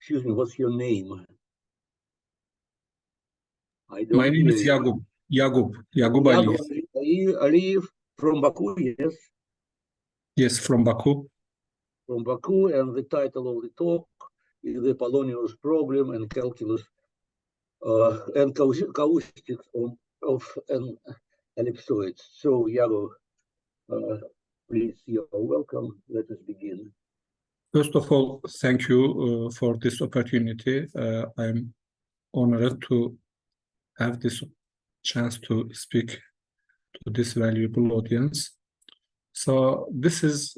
Excuse me, what's your name? I My don't name hear is you. Yagub Yagub Aliyev. Aliyev from Baku, yes? Yes, from Baku. From Baku, and the title of the talk is the Apollonius problem and calculus and caustics of an ellipsoid. So, Yagub, please, you're welcome. Let us begin. First of all, thank you for this opportunity. I'm honored to have this chance to speak to this valuable audience. So this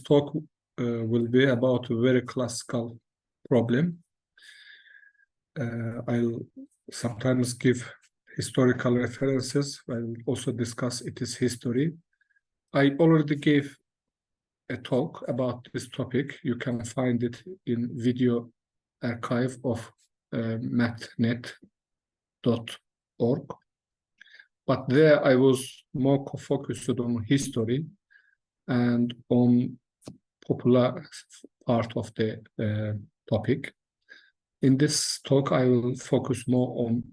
talk will be about a very classical problem. I'll sometimes give historical references. I'll also discuss its history. I already gave a talk about this topic. You can find it in video archive of mathnet.org. But there I was more focused on history and on popular part of the topic. In this talk, I will focus more on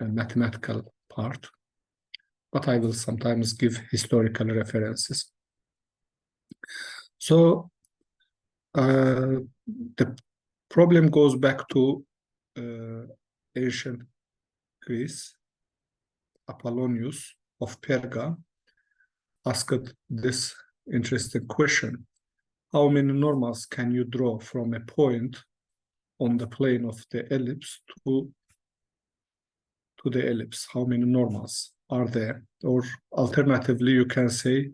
a mathematical part, but I will sometimes give historical references. So the problem goes back to ancient Greece. Apollonius of Perga asked this interesting question: how many normals can you draw from a point on the plane of the ellipse to the ellipse? How many normals are there? Or alternatively, you can say,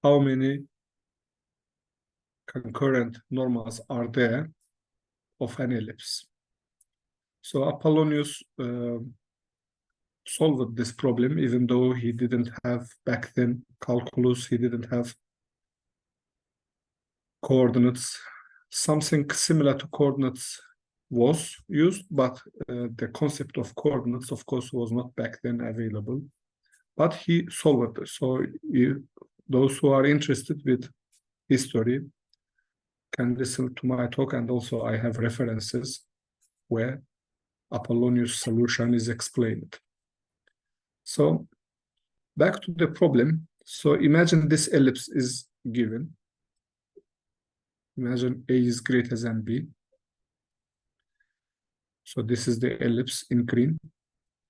how many concurrent normals are there of an ellipse? So Apollonius solved this problem, even though he didn't have back then calculus, he didn't have coordinates. Something similar to coordinates was used, but the concept of coordinates, of course, was not back then available. But he solved it. So those who are interested with history can listen to my talk, and also I have references where Apollonius' solution is explained. So back to the problem. So imagine this ellipse is given. Imagine A is greater than B. So this is the ellipse in green.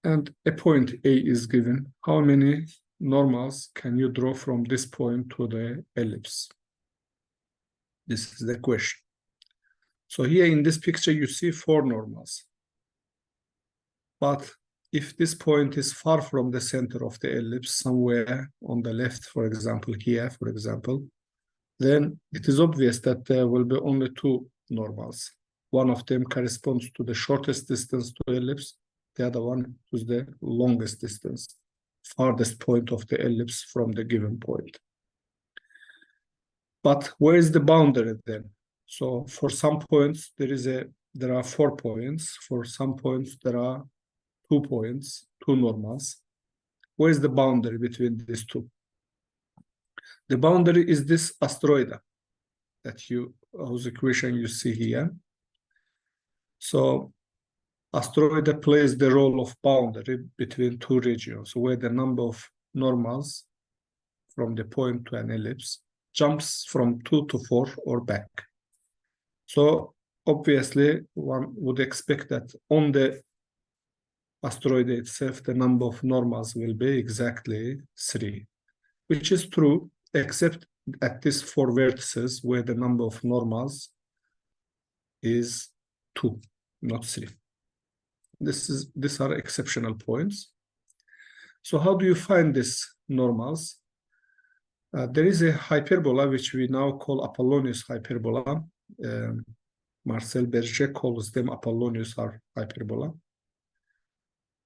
And a point A is given. How many normals can you draw from this point to the ellipse? This is the question. So here in this picture, you see 4 normals. But if this point is far from the center of the ellipse, somewhere on the left, for example, here, for example, then it is obvious that there will be only 2 normals. One of them corresponds to the shortest distance to the ellipse, the other one to the longest distance, farthest point of the ellipse from the given point. But where is the boundary then? So for some points, there are 4 points. For some points, there are 2 points, 2 normals. Where is the boundary between these 2? The boundary is this asteroid whose equation you see here. So asteroid plays the role of boundary between 2 regions, where the number of normals from the point to an ellipse jumps from 2 to 4 or back. So obviously, one would expect that on the asteroid itself, the number of normals will be exactly 3, which is true, except at these 4 vertices where the number of normals is 2, not 3. These are exceptional points. So how do you find these normals? There is a hyperbola which we now call Apollonius hyperbola. Marcel Berger calls them Apollonius hyperbola.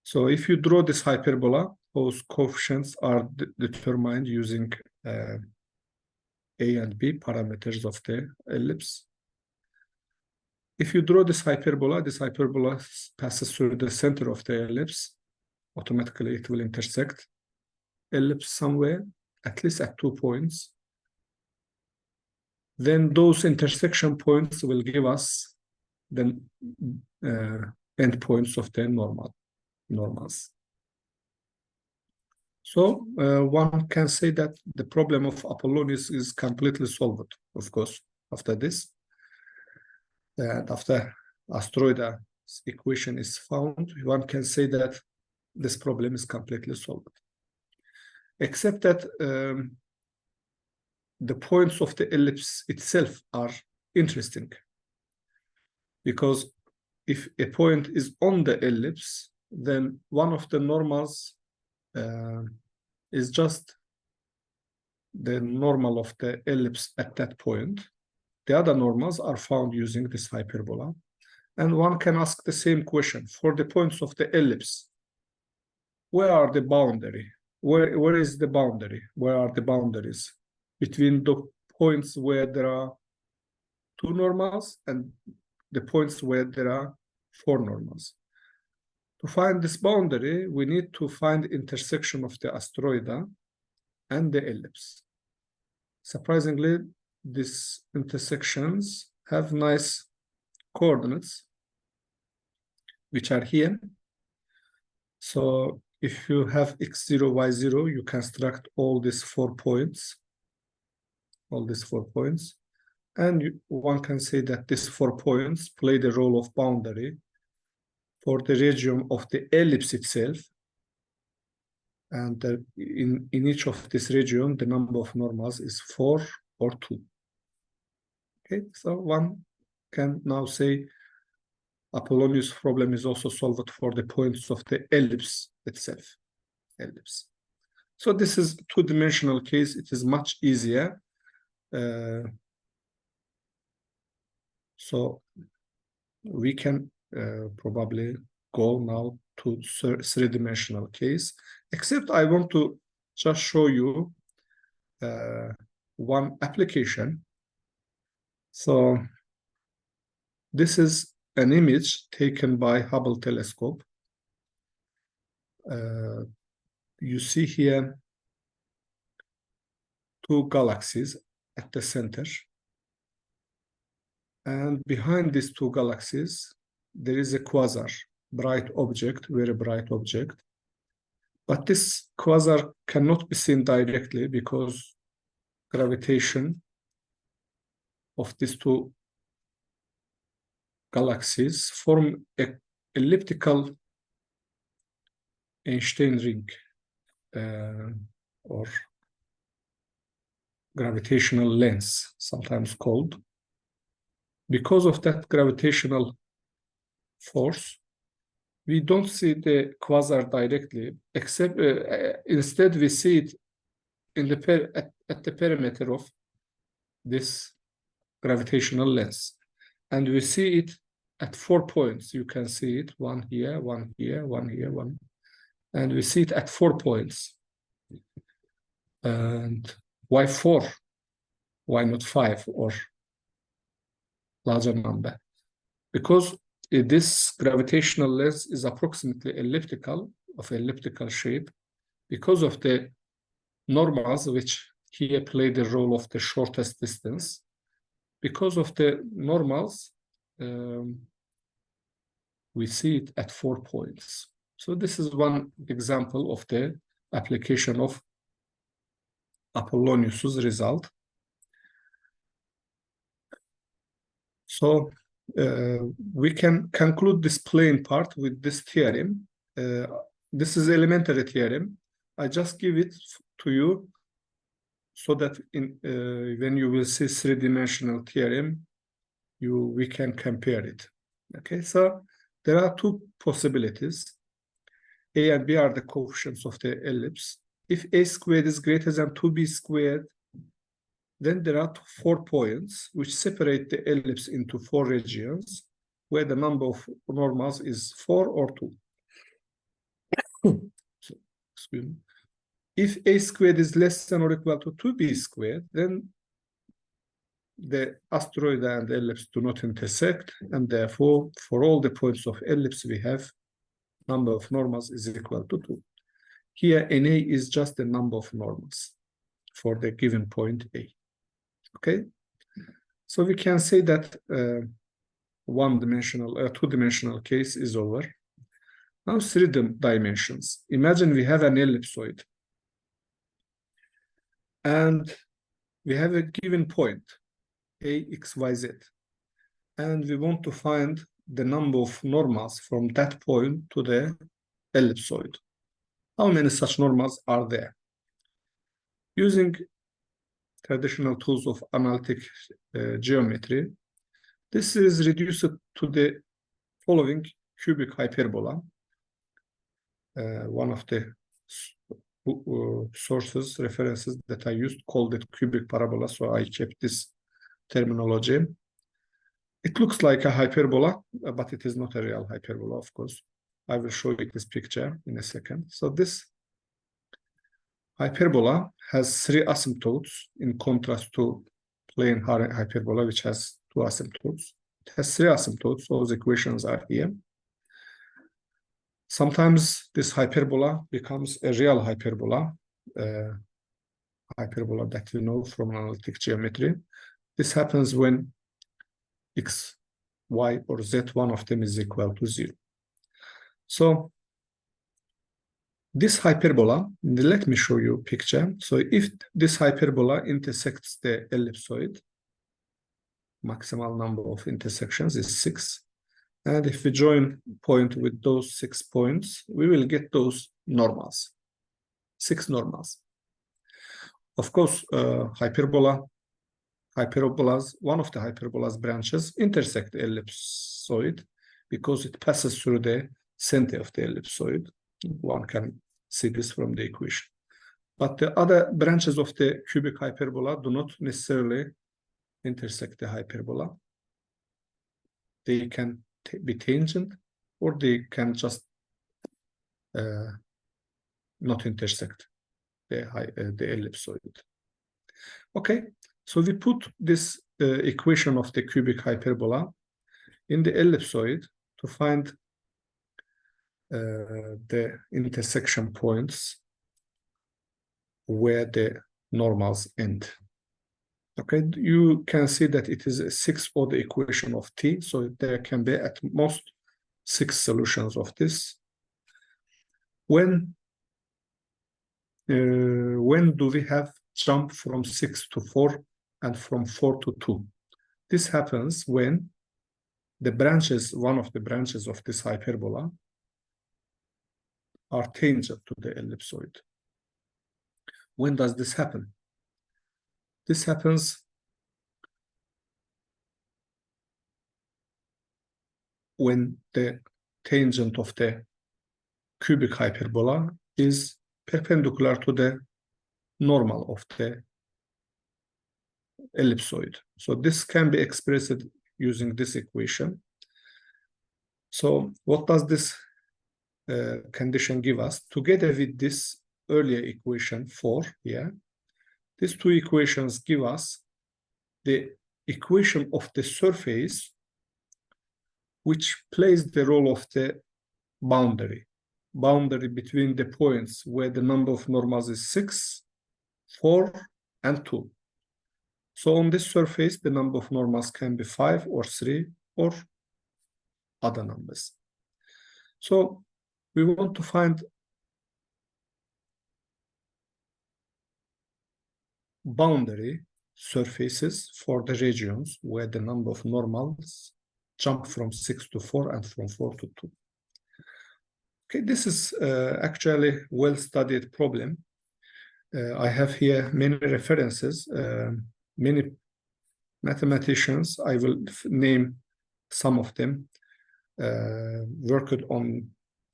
So if you draw this hyperbola, those coefficients are determined using A and B parameters of the ellipse. If you draw this hyperbola passes through the center of the ellipse. Automatically, it will intersect ellipse somewhere, at least at 2 points. Then those intersection points will give us the endpoints of the normals. So one can say that the problem of Apollonius is completely solved, of course, after this. And after asteroid's equation is found, one can say that this problem is completely solved. Except that the points of the ellipse itself are interesting. Because if a point is on the ellipse, then one of the normals is just the normal of the ellipse at that point. The other normals are found using this hyperbola. And one can ask the same question for the points of the ellipse. Where are the boundary? Where is the boundary? Where are the boundaries between the points where there are 2 normals and the points where there are 4 normals? To find this boundary, we need to find intersection of the asteroida and the ellipse. Surprisingly, these intersections have nice coordinates, which are here. So if you have x0, y0, you construct all these 4 points, and one can say that these 4 points play the role of boundary for the region of the ellipse itself. And in each of this region, the number of normals is 4 or 2. Okay, so one can now say Apollonius problem is also solved for the points of the ellipse itself. So this is a 2-dimensional case. It is much easier. So we can probably go now to 3-dimensional case, except I want to just show you one application. So this is an image taken by Hubble telescope. You see here 2 galaxies at the center. And behind these 2 galaxies, there is a quasar, bright object, very bright object. But this quasar cannot be seen directly because gravitation of these 2 galaxies form an elliptical Einstein ring, or gravitational lens, sometimes called. Because of that gravitational force, we don't see the quasar directly, except instead we see it in the at the perimeter of this gravitational lens, and we see it at 4 points. You can see it, 1 here, 1 here, 1 here, 1, and we see it at 4 points. And why 4? Why not 5 or larger number? Because this gravitational lens is approximately elliptical, of elliptical shape, because of the normals which here play the role of the shortest distance. Because of the normals, we see it at 4 points. So this is one example of the application of Apollonius's result. So we can conclude this plane part with this theorem. This is elementary theorem. I just give it to you so that when you will see 3-dimensional theorem, we can compare it. Okay, so there are 2 possibilities. A and B are the coefficients of the ellipse. If a squared is greater than 2b squared, then there are 4 points which separate the ellipse into 4 regions where the number of normals is 4 or 2. So, excuse me. If a squared is less than or equal to 2b squared, then the asteroid and the ellipse do not intersect, and therefore, for all the points of ellipse, we have number of normals is equal to 2. Here, NA is just the number of normals for the given point A. Okay, so we can say that two-dimensional case is over. Now three dimensions. Imagine we have an ellipsoid and we have a given point, A, X, Y, Z, and we want to find the number of normals from that point to the ellipsoid. How many such normals are there? Using traditional tools of analytic geometry, this is reduced to the following cubic hyperbola. One of the references that I used called it cubic parabola, so I kept this terminology. It looks like a hyperbola, but it is not a real hyperbola, of course. I will show you this picture in a second. So this hyperbola has three asymptotes in contrast to plane hyperbola, which has two asymptotes. It has three asymptotes. Those equations are here. Sometimes this hyperbola becomes a real hyperbola, hyperbola that you know from analytic geometry. This happens when x, y, or z, one of them is equal to 0. So this hyperbola, let me show you a picture. So if this hyperbola intersects the ellipsoid, maximal number of intersections is 6. And if we join point with those 6 points, we will get those normals, 6 normals. Of course, one of the hyperbola's branches intersect the ellipsoid because it passes through the center of the ellipsoid. One can see this from the equation. But the other branches of the cubic hyperbola do not necessarily intersect the hyperbola. They can be tangent, or they can just not intersect the ellipsoid. Okay, so we put this equation of the cubic hyperbola in the ellipsoid to find the intersection points where the normals end. Okay, you can see that it is a 6-order equation of T, so there can be at most 6 solutions of this. When do we have jump from 6 to 4 and from 4 to 2? This happens when the branches, one of the branches of this hyperbola, are tangent to the ellipsoid. When does this happen? This happens when the tangent of the cubic hyperbola is perpendicular to the normal of the ellipsoid. So this can be expressed using this equation. So what does this condition give us? Together with this earlier equation 4 here, these two equations give us the equation of the surface which plays the role of the boundary between the points where the number of normals is 6, 4, and 2. So on this surface, the number of normals can be 5 or 3 or other numbers. So we want to find boundary surfaces for the regions where the number of normals jump from 6 to 4 and from 4 to 2. Okay, this is actually well-studied problem. I have here many references, many mathematicians, I will name some of them, worked on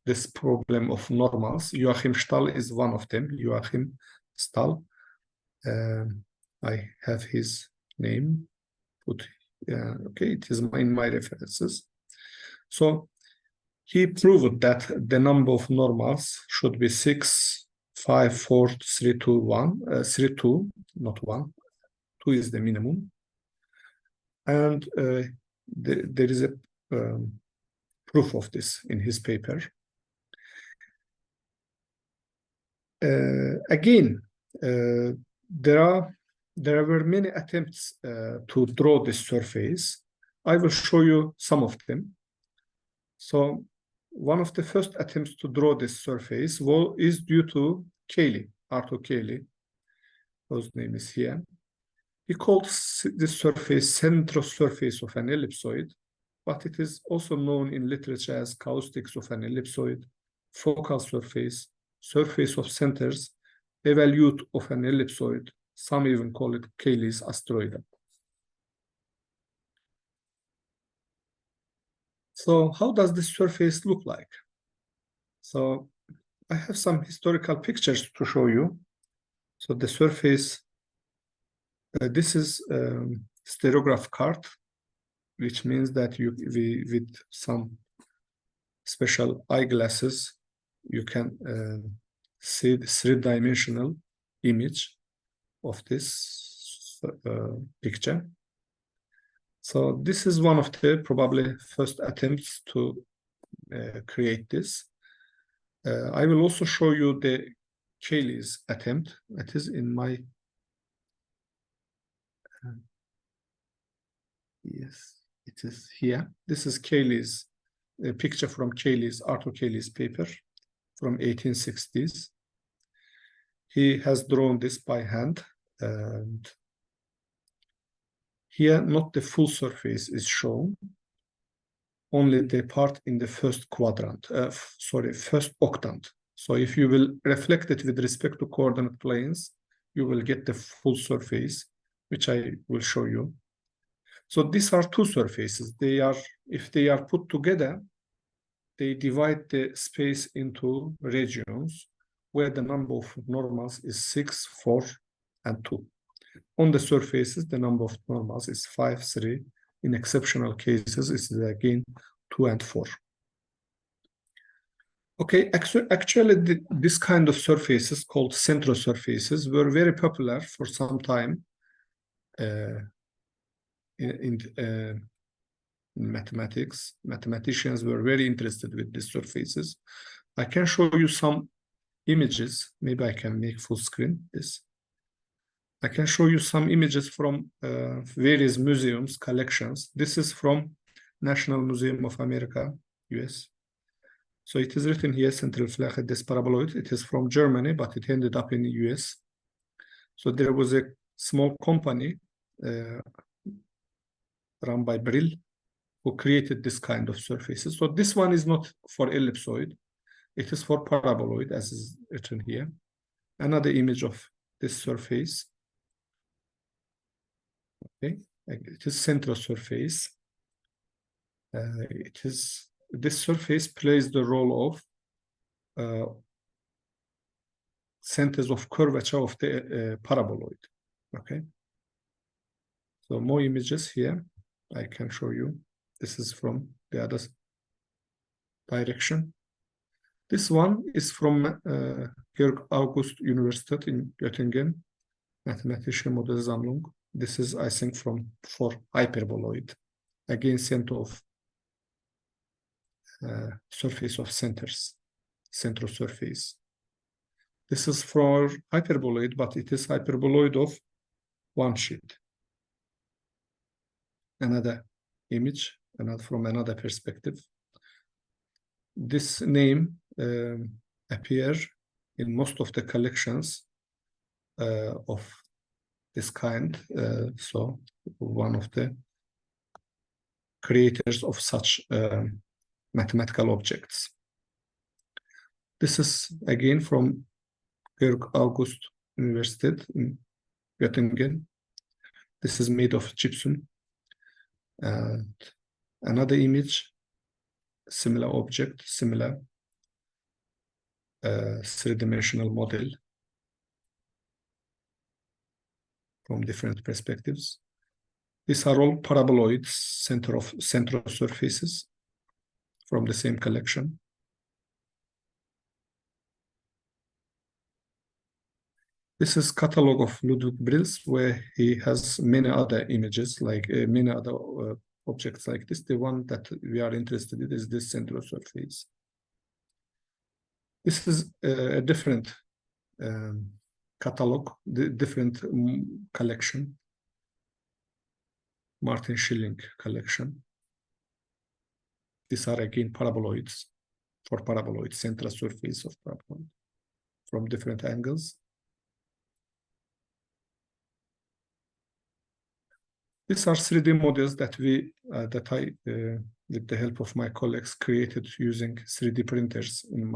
this problem of normals. Joachim Stahl is one of them, Joachim Stahl. I have his name put, okay, it is in my references. So he proved that the number of normals should be 6, 5, 4, 3, 2, 1, 3, 2, not 1. 2 is the minimum. And there is a proof of this in his paper. Again, there were many attempts to draw this surface, I will show you some of them. So one of the first attempts to draw this surface is due to Cayley, Arthur Cayley, whose name is here. He called this surface central surface of an ellipsoid, but it is also known in literature as caustics of an ellipsoid, focal surface, surface of centers, evolute of an ellipsoid. Some even call it Cayley's asteroid. So how does this surface look like? So I have some historical pictures to show you. So the surface, this is stereograph card, which means that with some special eyeglasses, you can see the three-dimensional image of this picture. So this is one of the probably first attempts to create this. I will also show you the Cayley's attempt. It is in my yes, it is here. This is Cayley's picture from Arthur Cayley's paper from 1860s. He has drawn this by hand, and here not the full surface is shown, only the part in the first quadrant, first octant. So if you will reflect it with respect to coordinate planes, you will get the full surface, which I will show you. So these are two surfaces. If they are put together, they divide the space into regions where the number of normals is 6, 4, and 2. On the surfaces, the number of normals is 5, 3. In exceptional cases, it's again 2 and 4. Okay, actually, this kind of surfaces called central surfaces were very popular for some time in mathematics. Mathematicians were very interested with these surfaces. I can show you some images. Maybe I can make full screen this. I can show you some images from various museums, collections. This is from National Museum of America, US. So it is written here, central Fläche des Paraboloid. It is from Germany, but it ended up in the US. So there was a small company run by Brill who created this kind of surfaces. So this one is not for ellipsoid. It is for paraboloid, as is written here. Another image of this surface. Okay, it is central surface. This surface plays the role of centers of curvature of the paraboloid. Okay, so more images here I can show you. This is from the other direction. This one is from Georg August Universität in Göttingen, Mathematische Modellsammlung. This is, I think, for hyperboloid, again, center of surface of centers, central surface. This is for hyperboloid, but it is hyperboloid of one sheet. Another image, from another perspective. This name appears in most of the collections of this kind. So one of the creators of such mathematical objects. This is again from Georg August Universität in Göttingen. This is made of gypsum. And another image, similar object, similar three-dimensional model from different perspectives. These are all paraboloids, central surfaces from the same collection. This is catalog of Ludwig Brill's, where he has many other images, like many other objects like this. The one that we are interested in is this central surface. This is a different catalog, the different collection. Martin Schilling collection. These are again paraboloids, for paraboloid, central surface of paraboloid from different angles. These are 3D models that I, with the help of my colleagues, created using 3D printers in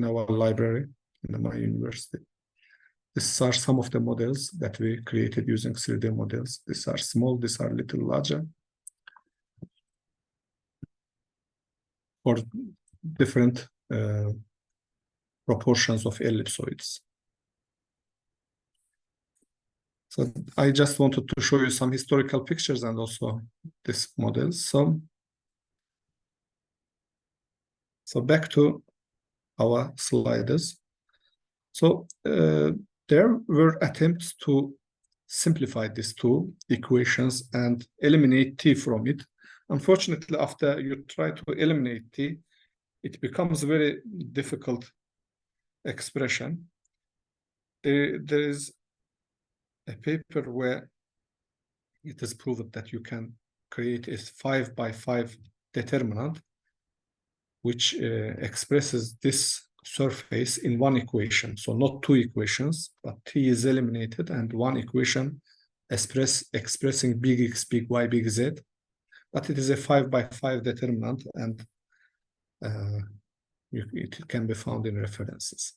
our library in my university. These are some of the models that we created using 3D models. These are small, these are a little larger, for different proportions of ellipsoids. So I just wanted to show you some historical pictures and also this model. So back to our slides. So there were attempts to simplify these two equations and eliminate t from it. Unfortunately, after you try to eliminate t, it becomes a very difficult expression. There is a paper where it is proven that you can create a 5 by 5 determinant which expresses this surface in one equation. So not two equations, but t is eliminated and one equation expressing big X, big Y, big Z. But it is a 5 by 5 determinant, and it can be found in references.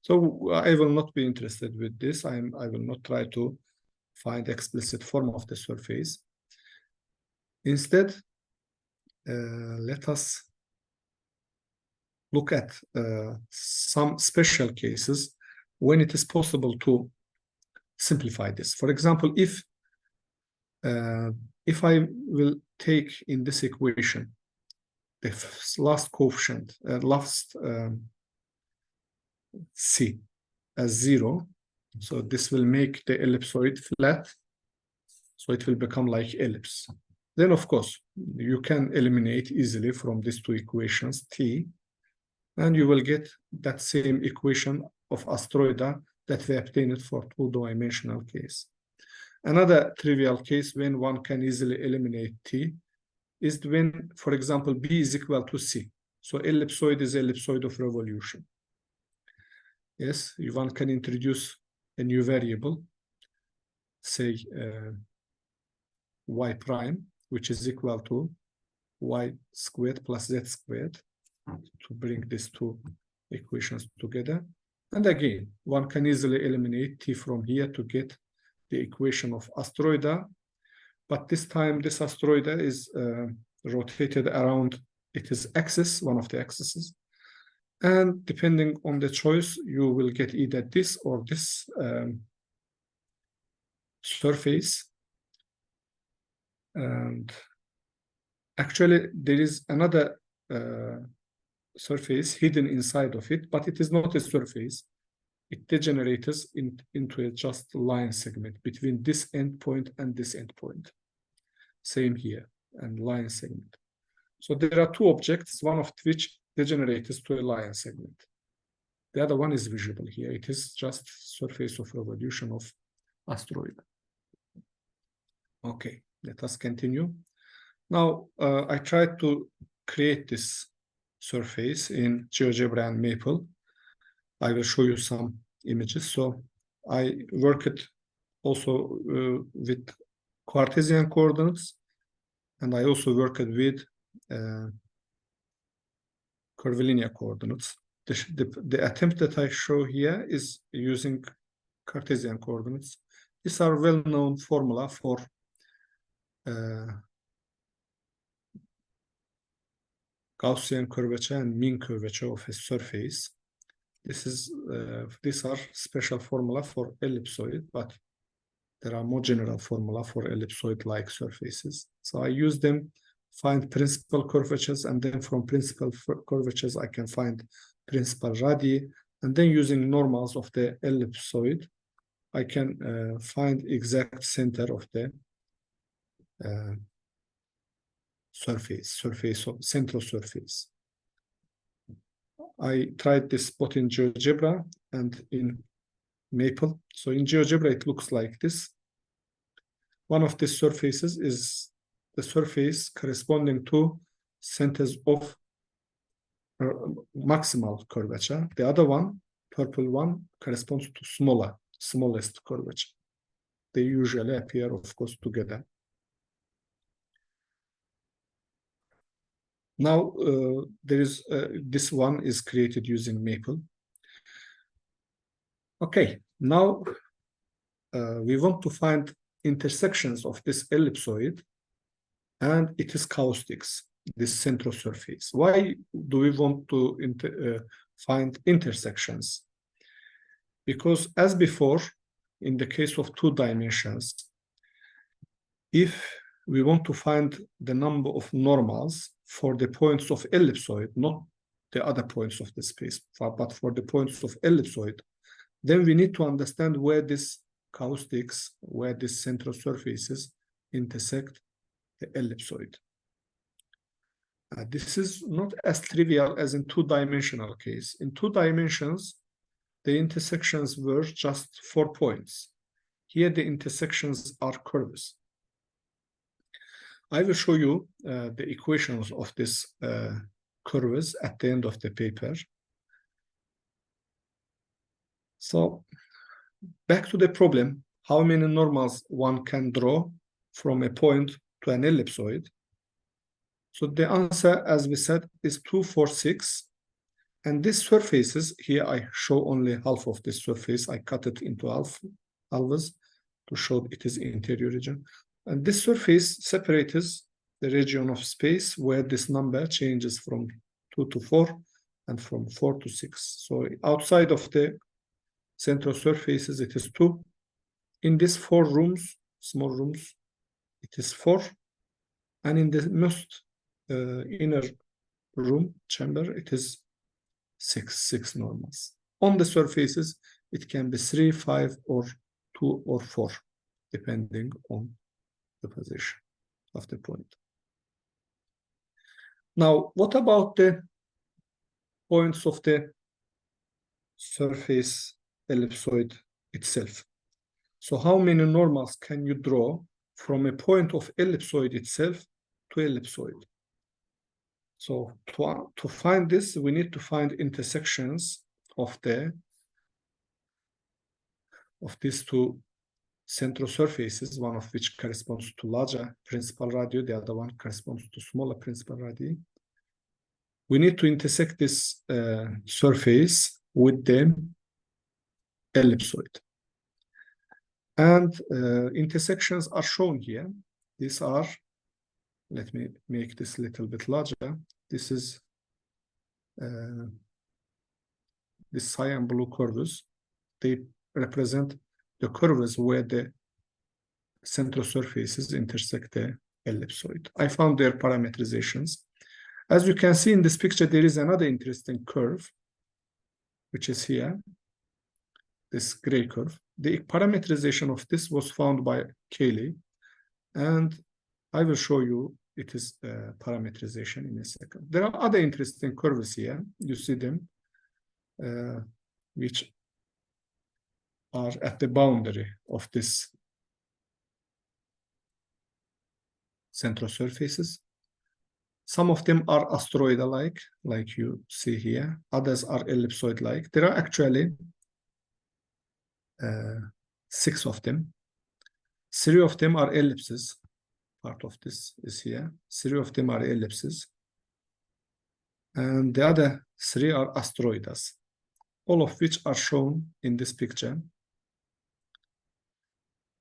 So I will not be interested with this. I will not try to find explicit form of the surface. Instead, let us look at some special cases when it is possible to simplify this. For example, if I will take in this equation the last coefficient, c as 0, so this will make the ellipsoid flat, so it will become like ellipse. Then, of course, you can eliminate easily from these two equations t, and you will get that same equation of astroida that we obtained for two-dimensional case. Another trivial case when one can easily eliminate t is when, for example, b is equal to c. So ellipsoid is ellipsoid of revolution. Yes, one can introduce a new variable, say y prime, which is equal to y squared plus z squared, to bring these two equations together. And again, one can easily eliminate t from here to get the equation of astroida, but this time this astroida is rotated around its axis, one of the axes, and depending on the choice, you will get either this or this surface. And actually, there is another surface hidden inside of it, but it is not a surface. It degenerates into a just line segment between this endpoint and this endpoint. Same here, and line segment. So there are two objects, one of which degenerates to a line segment. The other one is visible here. It is just surface of revolution of asteroid. Okay, let us continue. Now, I tried to create this surface in GeoGebra and Maple. I will show you some images. So I worked also with Cartesian coordinates, and I also worked with curvilinear coordinates. The attempt that I show here is using Cartesian coordinates. These are well-known formula for Gaussian curvature and mean curvature of a surface. These are special formula for ellipsoid, but there are more general formula for ellipsoid-like surfaces. So I use them, find principal curvatures, and then from principal curvatures, I can find principal radii, and then using normals of the ellipsoid, I can find exact center of the central surface. I tried this both in GeoGebra and in Maple. So in GeoGebra, it looks like this. One of these surfaces is the surface corresponding to centers of maximal curvature. The other one, purple one, corresponds to smallest curvature. They usually appear, of course, together. Now, this one is created using Maple. Okay, now we want to find intersections of this ellipsoid, and it is caustics, this central surface. Why do we want to find intersections? Because as before, in the case of 2 dimensions, if we want to find the number of normals for the points of ellipsoid, not the other points of the space, but for the points of ellipsoid, then we need to understand where this caustics, where these central surfaces intersect the ellipsoid. This is not as trivial as in 2-dimensional case. In 2 dimensions, the intersections were just 4 points. Here, the intersections are curves. I will show you the equations of these curves at the end of the paper. So, back to the problem, how many normals one can draw from a point to an ellipsoid? So the answer, as we said, is 2, 4, 6. And these surfaces, here I show only half of this surface. I cut it into halves to show it is interior region. And this surface separates the region of space where this number changes from 2 to 4 and from 4 to 6. So outside of the central surfaces, it is 2. In these 4 rooms, small rooms, it is 4. And in the most inner room, chamber, it is 6 normals. On the surfaces, it can be 3, 5, or 2 or 4, depending on the position of the point. Now, what about the points of the surface ellipsoid itself? So how many normals can you draw from a point of ellipsoid itself to ellipsoid? So to find this, we need to find intersections of these 2 central surfaces, one of which corresponds to larger principal radii, the other one corresponds to smaller principal radii. We need to intersect this surface with the ellipsoid. And intersections are shown here. These are, let me make this a little bit larger. This is the cyan blue curves. They represent the curves where the central surfaces intersect the ellipsoid. I found their parametrizations. As you can see in this picture, there is another interesting curve, which is here, this gray curve. The parametrization of this was found by Cayley, and I will show you it is parametrization in a second. There are other interesting curves here. You see them, which are at the boundary of this central surfaces. Some of them are asteroidal-like, like you see here. Others are ellipsoid-like. There are actually 6 of them. 3 of them are ellipses. Part of this is here. 3 of them are ellipses. And the other 3 are asteroids, all of which are shown in this picture.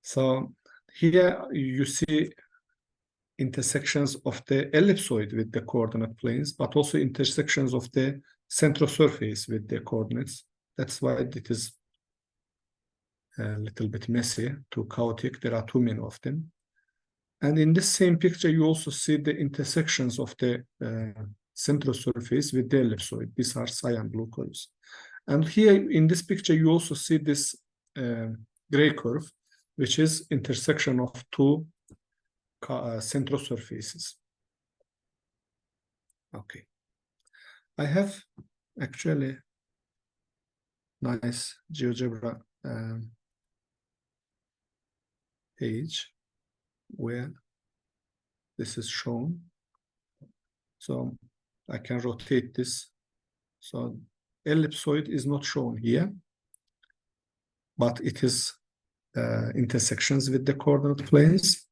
So here you see intersections of the ellipsoid with the coordinate planes, but also intersections of the central surface with the coordinates. That's why it is a little bit messy, too chaotic. There are too many of them. And in this same picture, you also see the intersections of the central surface with the ellipsoid. These are cyan blue curves. And here in this picture, you also see this gray curve, which is intersection of 2 central surfaces. Okay. I have actually nice GeoGebra page where this is shown. So I can rotate this. So ellipsoid is not shown here, but it is intersections with the coordinate planes.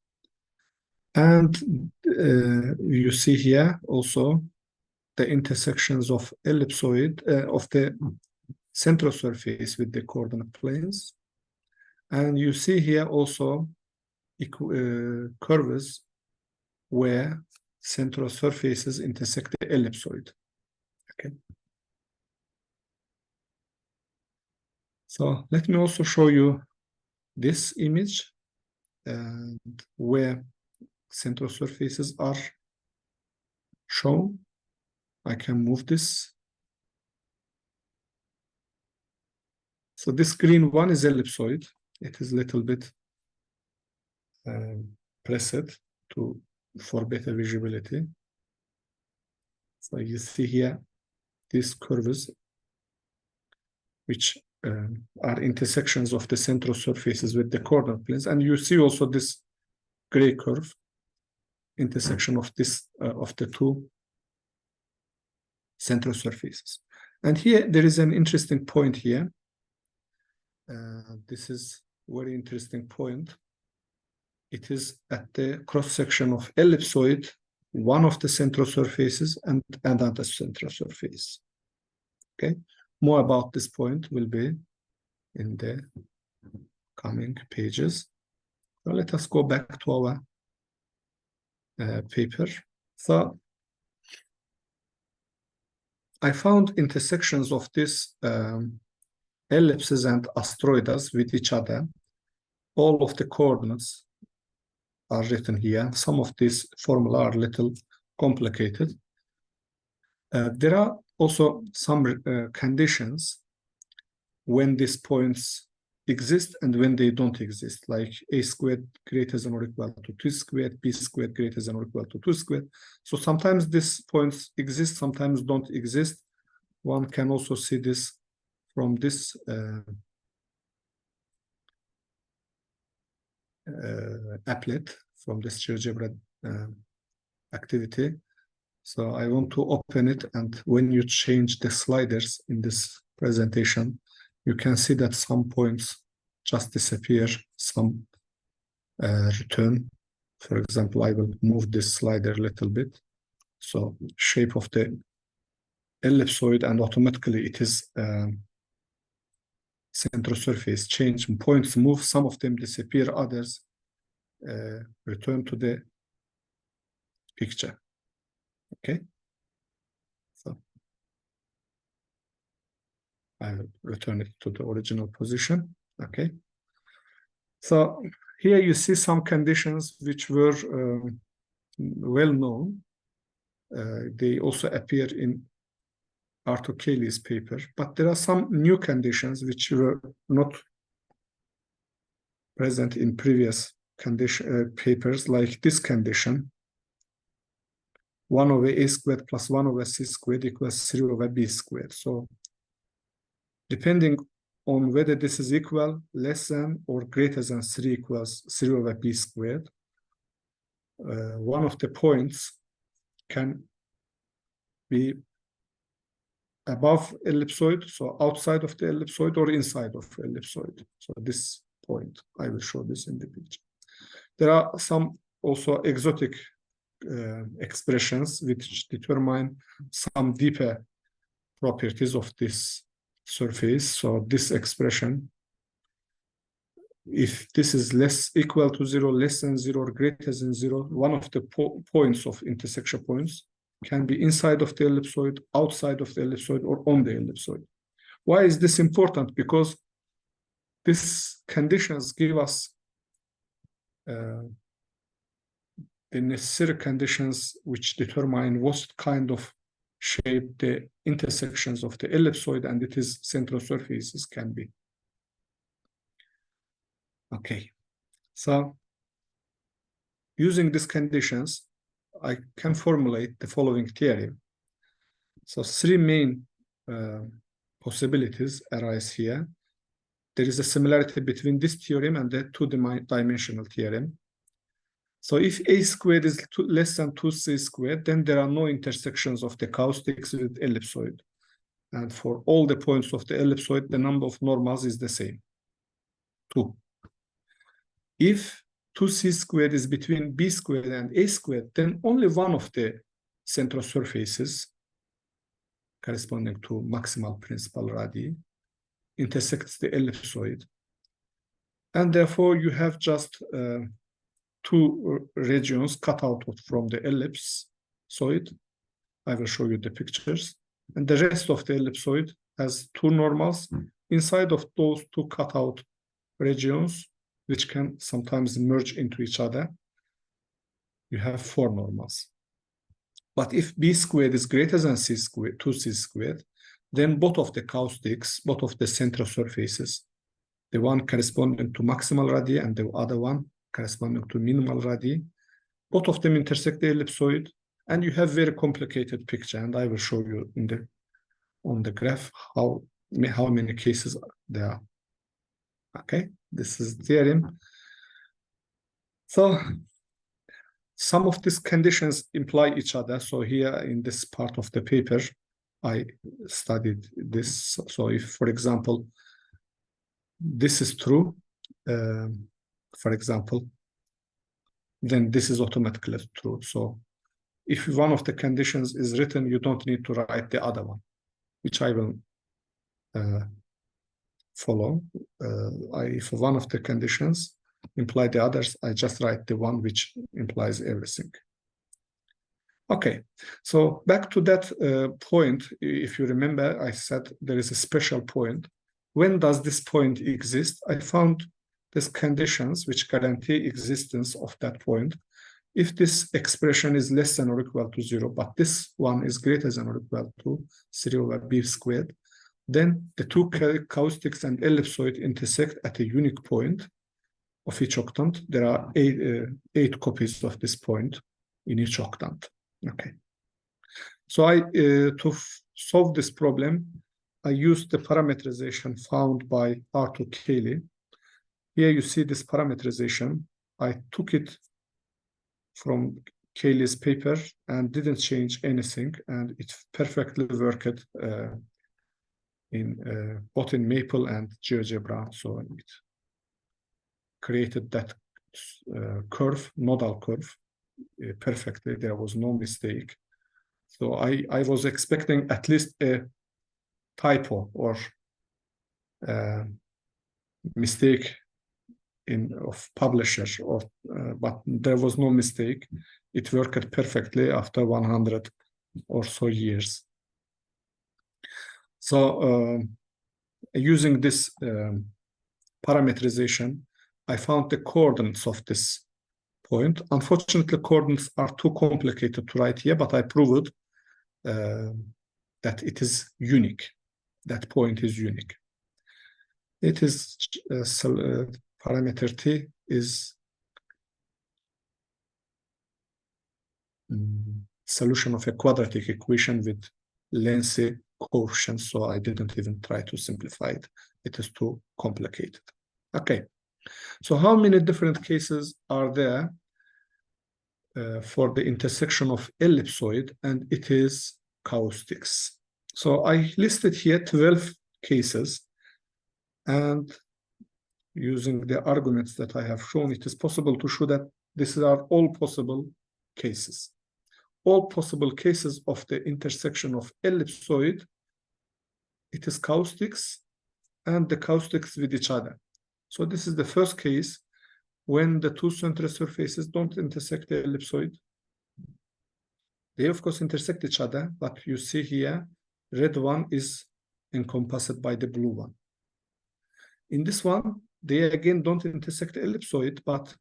And you see here also the intersections of ellipsoid of the central surface with the coordinate planes. And you see here also curves where central surfaces intersect the ellipsoid. Okay. So let me also show you this image and where central surfaces are shown. I can move this. So this green one is ellipsoid. It is a little bit pressed for better visibility. So you see here these curves, which are intersections of the central surfaces with the coordinate planes, and you see also this gray curve, intersection of this of the two central surfaces. And here there is an interesting point here. This is very interesting point. It is at the cross section of ellipsoid, one of the central surfaces and another central surface. Okay, more about this point will be in the coming pages. So let us go back to our paper. So I found intersections of these ellipses and asteroids with each other. All of the coordinates are written here. Some of these formula are a little complicated. There are also some conditions when these points exist and when they don't exist, like a squared greater than or equal to 2 squared, b squared greater than or equal to 2 squared. So sometimes these points exist, sometimes don't exist. One can also see this from this applet, from this GeoGebra activity. So I want to open it, and when you change the sliders in this presentation, you can see that some points just disappear, some return. For example, I will move this slider a little bit. So shape of the ellipsoid, and automatically it is central surface change. Points move, some of them disappear, others return to the picture. Okay. So I will return it to the original position. Okay. So here you see some conditions which were well known. They also appear in Arthur Cayley's paper, but there are some new conditions which were not present in previous papers, like this condition: 1 over a squared plus 1 over c squared equals 3 over b squared. So depending on whether this is equal, less than, or greater than 3 equals 3 over b squared, one of the points can be above ellipsoid, so outside of the ellipsoid, or inside of ellipsoid. So this point, I will show this in the picture. There are some also exotic expressions which determine some deeper properties of this surface. So this expression, if this is less equal to 0, less than 0, or greater than 0, one of the points of intersection points can be inside of the ellipsoid, outside of the ellipsoid, or on the ellipsoid. Why is this important? Because these conditions give us the necessary conditions which determine what kind of shape the intersections of the ellipsoid and its central surfaces can be. Okay, so using these conditions, I can formulate the following theorem. So 3 main possibilities arise here. There is a similarity between this theorem and the 2-dimensional theorem. So if a squared is less than 2c squared, then there are no intersections of the caustics with ellipsoid. And for all the points of the ellipsoid, the number of normals is the same, 2. If 2c squared is between b squared and a squared, then only one of the central surfaces corresponding to maximal principal radii intersects the ellipsoid. And therefore, you have just 2 regions cut out from the ellipsoid. I will show you the pictures. And the rest of the ellipsoid has 2 normals. Inside of those 2 cut out regions, which can sometimes merge into each other, you have 4 normals. But if b squared is greater than c squared, 2c squared, then both of the caustics, both of the central surfaces, the one corresponding to maximal radii and the other one corresponding to minimal radii, both of them intersect the ellipsoid, and you have very complicated picture. And I will show you on the graph how many cases there are. Okay, this is theorem. So some of these conditions imply each other. So here in this part of the paper, I studied this. So if, for example, this is true, for example, then this is automatically true. So if one of the conditions is written, you don't need to write the other one, which I will follow. If one of the conditions imply the others, I just write the one which implies everything. Okay, so back to that point, if you remember, I said there is a special point. When does this point exist? I found these conditions which guarantee existence of that point. If this expression is less than or equal to 0, but this one is greater than or equal to 3 over b squared, then the 2 caustics and ellipsoid intersect at a unique point of each octant. There are 8 copies of this point in each octant. Okay. So to solve this problem, I used the parameterization found by Arthur Cayley. Here you see this parameterization. I took it from Cayley's paper and didn't change anything, and it perfectly worked both in Maple and GeoGebra. So it created that curve, nodal curve, perfectly. There was no mistake. So I was expecting at least a typo or mistake of publisher, but there was no mistake. It worked perfectly after 100 or so years. So using this parameterization, I found the coordinates of this point. Unfortunately, coordinates are too complicated to write here, but I proved that it is unique. That point is unique. It is parameter t is solution of a quadratic equation with lengthy coefficients, so I didn't even try to simplify it. It is too complicated. Okay, so how many different cases are there for the intersection of ellipsoid and it is caustics? So I listed here 12 cases, and using the arguments that I have shown, it is possible to show that these are all possible cases. All possible cases of the intersection of ellipsoid, it is caustics, and the caustics with each other. So this is the first case when the 2 central surfaces don't intersect the ellipsoid. They of course intersect each other, but you see here, red one is encompassed by the blue one. In this one, they again don't intersect the ellipsoid, but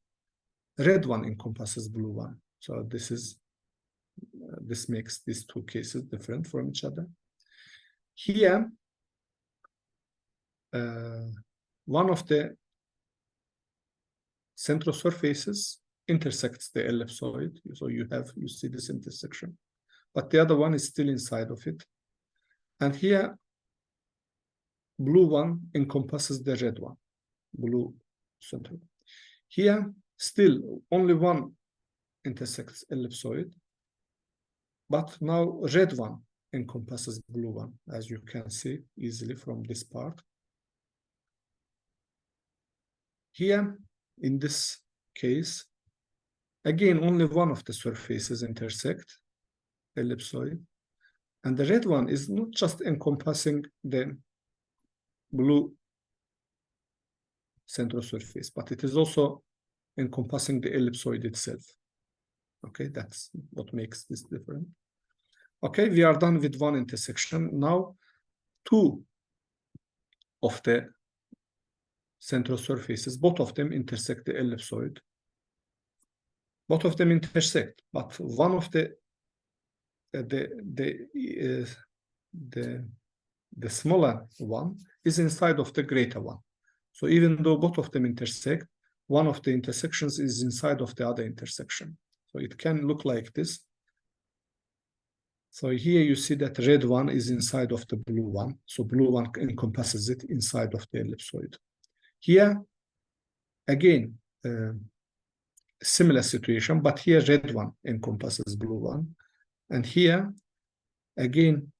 red one encompasses blue one. So this makes these 2 cases different from each other. Here, one of the central surfaces intersects the ellipsoid. So you see this intersection, but the other one is still inside of it. And here, blue one encompasses the red one, blue central. Here, still only one intersects ellipsoid, but now red one encompasses blue one, as you can see easily from this part. Here, in this case, again, only one of the surfaces intersect ellipsoid, and the red one is not just encompassing the blue central surface, but it is also encompassing the ellipsoid itself. Okay, that's what makes this different. Okay, we are done with one intersection. Now, two of the central surfaces, both of them intersect the ellipsoid. Both of them intersect, but one of the smaller one is inside of the greater one. So even though both of them intersect, one of the intersections is inside of the other intersection. So it can look like this. So here you see that red one is inside of the blue one. So blue one encompasses it inside of the ellipsoid. Here, again, similar situation, but here red one encompasses blue one. And here, again,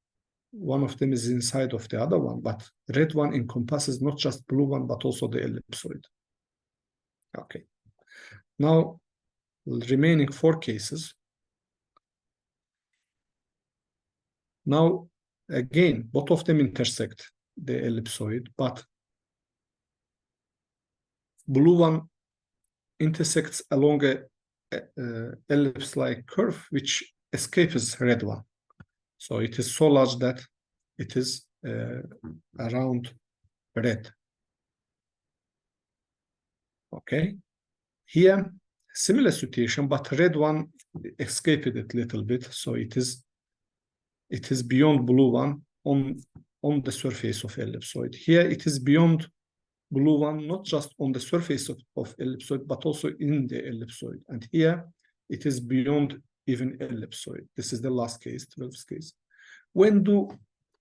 one of them is inside of the other one, but red one encompasses not just blue one, but also the ellipsoid. Okay. Now, remaining 4 cases. Now, again, both of them intersect the ellipsoid, but blue one intersects along a ellipse-like curve, which escapes red one. So it is so large that it is around red. Okay. Here, similar situation, but red one escaped it a little bit. So it is beyond blue one on the surface of ellipsoid. Here it is beyond blue one, not just on the surface of ellipsoid, but also in the ellipsoid. And here it is beyond even ellipsoid. This is the last case, 12th case. When do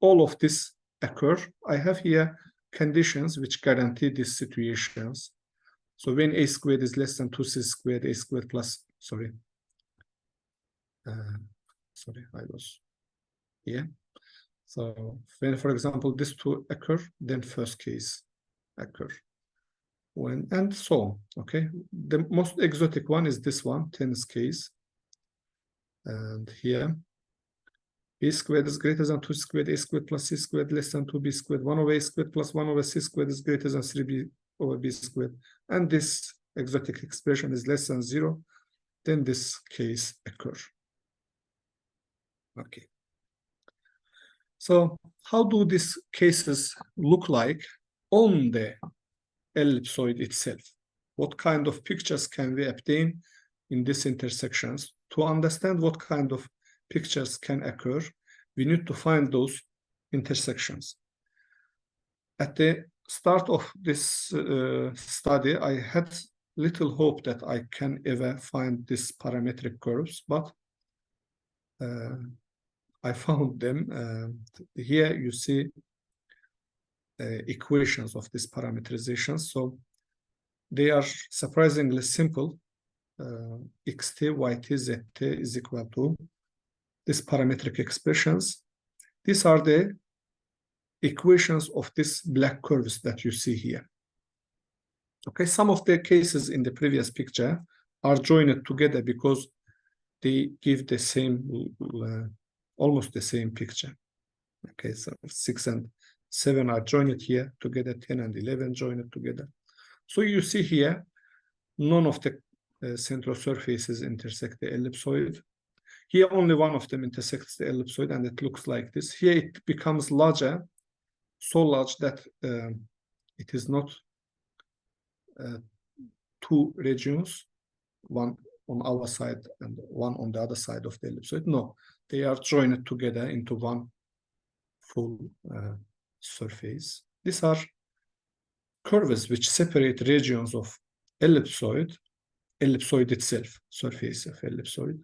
all of this occur? I have here conditions which guarantee these situations. So when a squared is less than 2c squared, a squared plus, sorry, I was here. So when, for example, these two occur, then first case occur. When, and so on, okay? The most exotic one is this one, 10th case. And here, a squared is greater than 2 squared, a squared plus c squared less than 2b squared, 1 over a squared plus 1 over c squared is greater than 3b over b squared. And this exotic expression is less than 0, then this case occurs. Okay. So how do these cases look like on the ellipsoid itself? What kind of pictures can we obtain in these intersections? To understand what kind of pictures can occur, we need to find those intersections. At the start of this study, I had little hope that I can ever find these parametric curves, but I found them. Here you see equations of these parameterizations. So they are surprisingly simple. Xt, yt, zt is equal to these parametric expressions. These are the equations of these black curves that you see here. Okay, some of the cases in the previous picture are joined together because they give the same, almost the same picture. Okay, so 6 and 7 are joined here together, 10 and 11 joined together. So you see here, none of the central surfaces intersect the ellipsoid. Here, only one of them intersects the ellipsoid, and it looks like this. Here, it becomes larger, so large that it is not 2 regions, one on our side and one on the other side of the ellipsoid. No, they are joined together into one full surface. These are curves which separate regions of ellipsoid itself, surface of ellipsoid,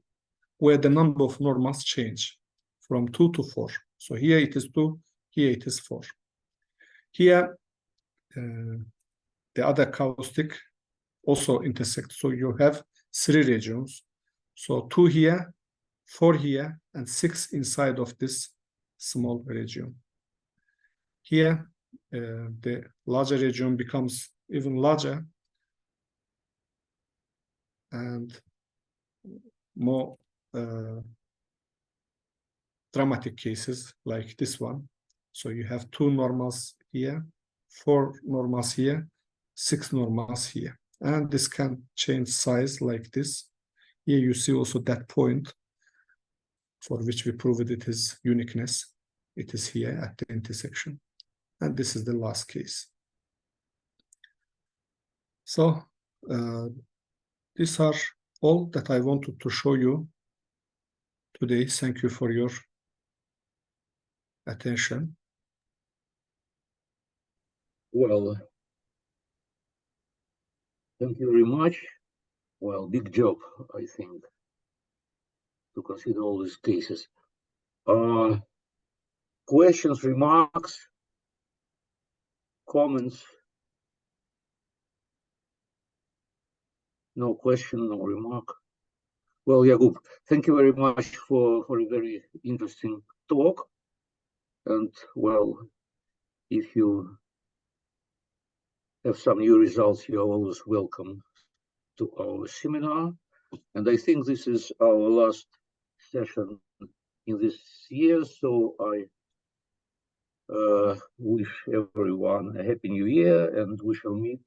where the number of normals change from 2 to 4. So here it is 2, here it is 4. Here, the other caustic also intersect. So you have 3 regions. So 2 here, 4 here, and 6 inside of this small region. Here, the larger region becomes even larger and more dramatic cases like this one. So you have 2 normals here, 4 normals here, 6 normals here. And this can change size like this. Here you see also that point for which we proved it is uniqueness. It is here at the intersection. And this is the last case. So these are all that I wanted to show you today. Thank you for your attention. Well, thank you very much. Well, big job, I think, to consider all these cases. Questions, remarks, comments? No question, no remark. Well, Yagub, thank you very much for a very interesting talk. And well, if you have some new results, you're always welcome to our seminar. And I think this is our last session in this year, so I wish everyone a happy new year, and we shall meet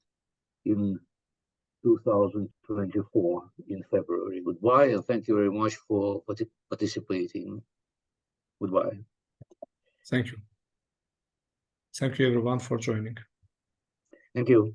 in 2024 in February. Goodbye, and thank you very much for participating. Goodbye. Thank you. Thank you everyone for joining. Thank you.